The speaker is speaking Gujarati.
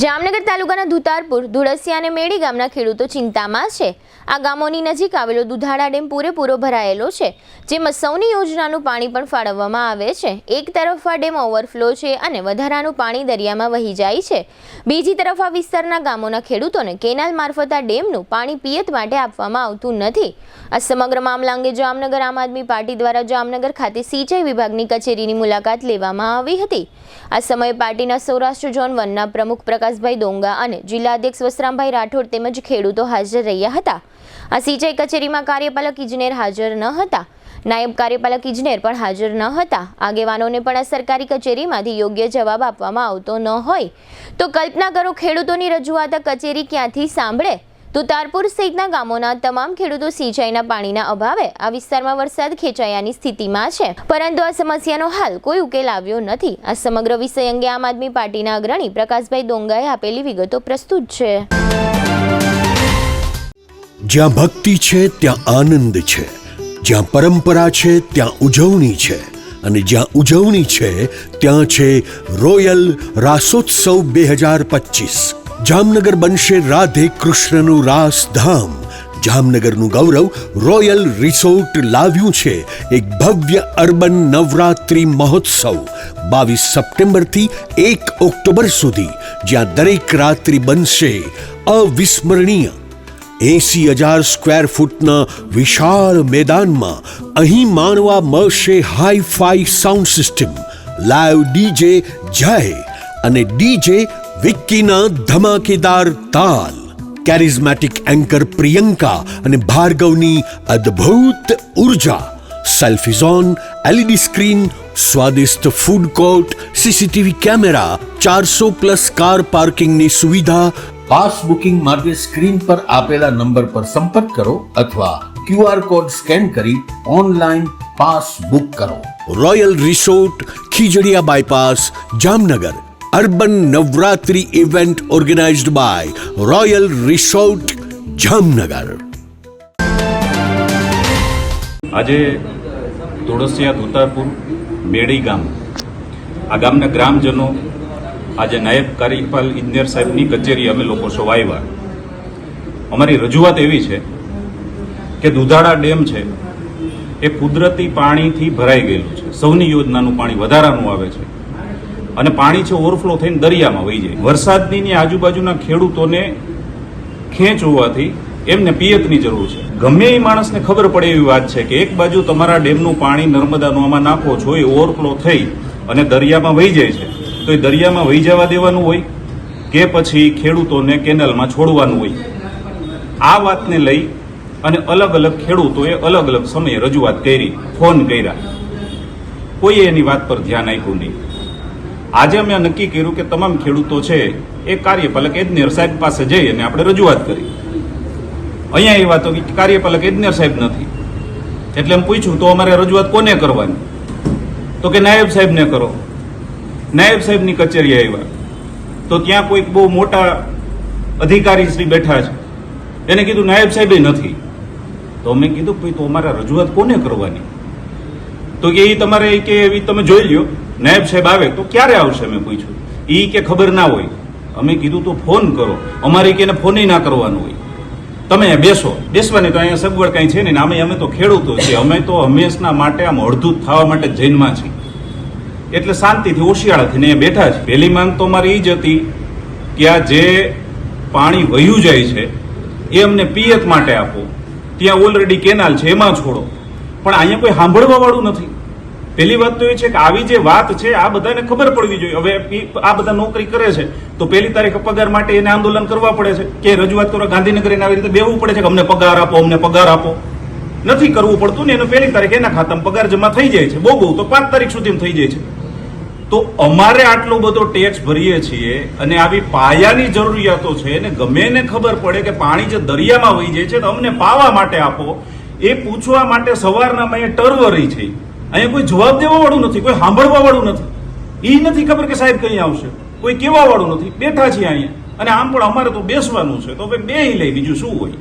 જામનગર તાલુકાના ધુતારપુર, ધુળસિયા અને મેડી ગામના ખેડૂતો ચિંતામાં છે। આ ગામોની નજીક આવેલો દુધાળા ડેમ પૂરેપૂરો ભરાયેલો છે, જેમાં સૌની યોજનાનું પાણી પણ ફાળવવામાં આવે છે। એક તરફ આ ડેમ ઓવરફ્લો છે અને વધારાનું પાણી દરિયામાં વહી જાય છે, બીજી તરફ આ વિસ્તારના ગામોના ખેડૂતોને કેનાલ મારફત આ ડેમનું પાણી પિયત માટે આપવામાં આવતું નથી। આ સમગ્ર મામલા અંગે જામનગર આમ આદમી પાર્ટી દ્વારા જામનગર ખાતે સિંચાઈ વિભાગની કચેરીની મુલાકાત લેવામાં આવી હતી। આ સમયે પાર્ટીના સૌરાષ્ટ્ર ઝોન 1ના પ્રમુખ પ્રકાશભાઈ ડોંગા અને જિલ્લા અધ્યક્ષ વસરામભાઈ રાઠોડ તેમજ ખેડૂતો હાજર રહ્યા હતા। આ સિંચાઈ કચેરીમાં કાર્યપાલક ઇજનેર હાજર ન હતા, નાયબ કાર્યપાલક ઇજનેર પણ હાજર ન હતા। આગેવાનોને પણ આ સરકારી કચેરીમાંથી યોગ્ય જવાબ આપવામાં આવતો ન હોય તો કલ્પના કરો ખેડૂતોની રજૂઆત કચેરી ક્યાંથી સાંભળે। ધુતારપુર સહિતના ગામોના તમામ ખેડૂતો સિંચાઈના પાણીના અભાવે આ વિસ્તારમાં વરસાદ ખેંચાયાની સ્થિતિમાં છે, પરંતુ આ સમસ્યાનો હાલ કોઈ ઉકેલ આવ્યો નથી। આ સમગ્ર વિષય અંગે આમ આદમી પાર્ટીના અગ્રણી પ્રકાશભાઈ ડોંગાએ આપેલી વિગતો પ્રસ્તુત છે। જ્યાં ભક્તિ છે ત્યાં આનંદ છે, જ્યાં પરંપરા છે ત્યાં ઉજવણી છે, અને જ્યાં ઉજવણી છે ત્યાં છે રોયલ રાસોત્સવ 2025। જામનગર બનશે રાધે કૃષ્ણનું રાસ ધામ। જામનગરનું ગૌરવ રોયલ રિસોર્ટ લાવ્યું છે એક ભવ્ય અર્બન નવરાત્રિ મહોત્સવ 22 સપ્ટેમ્બરથી 1 ઓક્ટોબર સુધી, જ્યાં દરેક રાત્રિ બનશે અવિસ્મરણીય। 80,000 સ્ક્વેર ફૂટના વિશાળ મેદાનમાં અહીં માણવા મળશે hi fi sound system, live DJ જય અને ડીજે વિક્કીના ધમાકેદાર તાલ, કેરિઝમેટિક એન્કર પ્રિયંકા અને ભાર્ગવની અદ્ભુત ઉર્જા, સેલ્ફી ઝોન, એલઈડી સ્ક્રીન, સ્વાદિષ્ટ food court, CCTV camera, 400+ car પાર્કિંગની સુવિધા। પાસ બુકિંગ માટે સ્ક્રીન પર આપેલા નંબર પર સંપર્ક કરો અથવા QR કોડ સ્કેન કરી ઓનલાઈન પાસ બુક કરો। Royal resort, Khijadiya bypass, Jamnagar. Urban Navratri event organised by royal resort, Jamnagar. આજે ધુળસિયા, ધુતારપુર, મેડી ગામ, આ ગામના ગ્રામજનો આજે નાયબ કાર્યપાલ ઇજનેર સાહેબની કચેરી અમે લોકો સૌ આવ્યા। અમારી રજૂઆત એવી છે કે દુધાળા ડેમ છે એ કુદરતી પાણીથી ભરાઈ ગયેલું છે, સૌની યોજનાનું પાણી વધારાનું આવે છે અને પાણી છે ઓવરફ્લો થઈને દરિયામાં વહી જાય। વરસાદની આજુબાજુના ખેડૂતોને ખેંચ હોવાથી એમને પિયતની જરૂર છે। ગમે એ માણસને ખબર પડે એવી વાત છે કે એક બાજુ તમારા ડેમનું પાણી નર્મદાનું આમાં નાખો છો, એ ઓવરફ્લો થઈ અને દરિયામાં વહી જાય છે, તો એ દરિયામાં વહી જવા દેવાનું હોય કે પછી ખેડૂતોને કેનાલમાં છોડવાનું હોય। આ વાતને લઈ અને અલગ અલગ ખેડૂતોએ અલગ અલગ સમયે રજૂઆત કરી, ફોન કર્યા, કોઈએ એની વાત પર ધ્યાન આપ્યું નહીં। આજે અમે નક્કી કર્યું કે તમામ ખેડૂતો છે એ કાર્યપાલક ઇજનેર સાહેબ પાસે જઈ અને આપણે રજૂઆત કરી। અહીંયા એ વાતો કે કાર્યપાલક ઇજનેર સાહેબ નથી, એટલે એમ પૂછ્યું તો અમારે રજૂઆત કોને કરવાની? તો કે નાયબ સાહેબને કરો। નાયબ સાહેબની કચેરી આવ્યા તો ત્યાં કોઈક બહુ મોટા અધિકારી શ્રી બેઠા છે, એને કીધું નાયબ સાહેબે નથી। તો અમે કીધું ભાઈ તો અમારે રજૂઆત કોને કરવાની? તો કે એ તમારે કે એવી તમે જોઈ લ્યો, નાયબ સાહેબ આવે તો ક્યારે આવશે? મેં પૂછ્યું, એ કે ખબર ના હોય। અમે કીધું તો ફોન કરો, અમારે કે ફોન ના કરવાનું હોય, તમે બેસો। બેસવાની તો અહીંયા સગવડ કાંઈ છે નહીં, અમે તો ખેડૂતો છીએ, અમે તો હંમેશના માટે આમ અડધૂત થવા માટે જૈનમાં છીએ, એટલે શાંતિથી ઓશિયાળાથી અહીંયા બેઠા છે। પહેલી માંગ તો અમારી એ જ હતી કે આ જે પાણી વહ્યું જાય છે એ અમને પિયત માટે આપો, ત્યાં ઓલરેડી કેનાલ છે એમાં છોડો, પણ અહીંયા કોઈ સાંભળવા વાળું નથી। પહેલી વાત તો એ છે કે આવી જે વાત છે આ બધાને ખબર પડવી જોઈએ। હવે આ બધા નોકરી કરે છે તો 1 તારીખે પગાર માટે એને આંદોલન કરવા પડે છે કે રજૂઆત કરવા ગાંધીનગર એને આવી રીતે બેવું પડે છે કે અમને પગાર આપો, અમને પગાર આપો। નથી કરવું પડતું ને, એનો 1 તારીખે એના ખાતામાં પગાર જમા થઈ જાય છે, બહુ તો 5 તારીખ સુધીમાં થઈ જાય છે। તો અમારે આટલો બધો ટેક્સ ભરીએ છીએ અને આવી પાયાની જરૂરિયાતો છે અને ગમે એને ખબર પડે કે પાણી જે દરિયામાં વહી જાય છે તો અમને પાવા માટે આપો, એ પૂછવા માટે સવારના મેં ટરવરી છે। અહીંયા કોઈ જવાબ દેવા વાળું નથી, કોઈ સાંભળવા વાળું નથી, એ નથી ખબર કે સાહેબ કઈ આવશે, કોઈ કેવા વાળું નથી। બેઠા છીએ અહીંયા અને આમ પણ અમારે તો બેસવાનું છે, તો બે લઈ, બીજું શું હોય?